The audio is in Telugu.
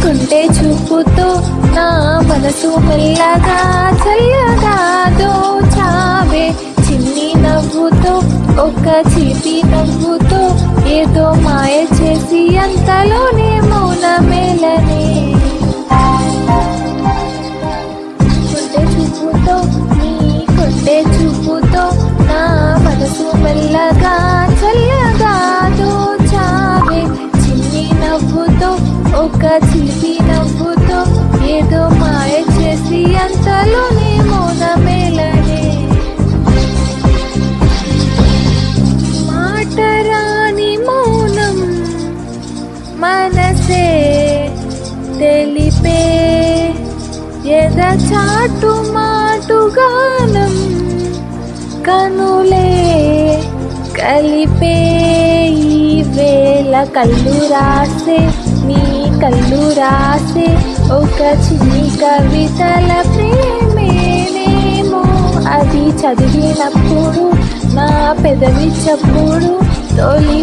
కుంటే చూపుతో నా మనసు మెల్లగా చల్లగా దోచావే. చిన్ని నవ్వుతో ఒక చిలిపి నవ్వుతో ఏదో మాయ చేసి అంతలోనే మౌన మేలనే. కుంటే చూపుతో నా మనసు మెల్లగా చల్లగా దోచావే. చిన్ని నవ్వుతో ఒక చిలిపి నవ్వుతో ఏదో మాయ చేసి అంతలోనే మౌన మేలనే. మాటరాని మౌనం మనసే తెలిపే ఎద చాటు మాటుగానం కనులే కలిపే. ఈ వేళ కళ్ళు రాసే నీ కళ్ళు రాసే ఒక చిన్ని కవితల ప్రేమేనేమో. అది చదివినప్పుడు నా పెదవి చప్పుడు తొలి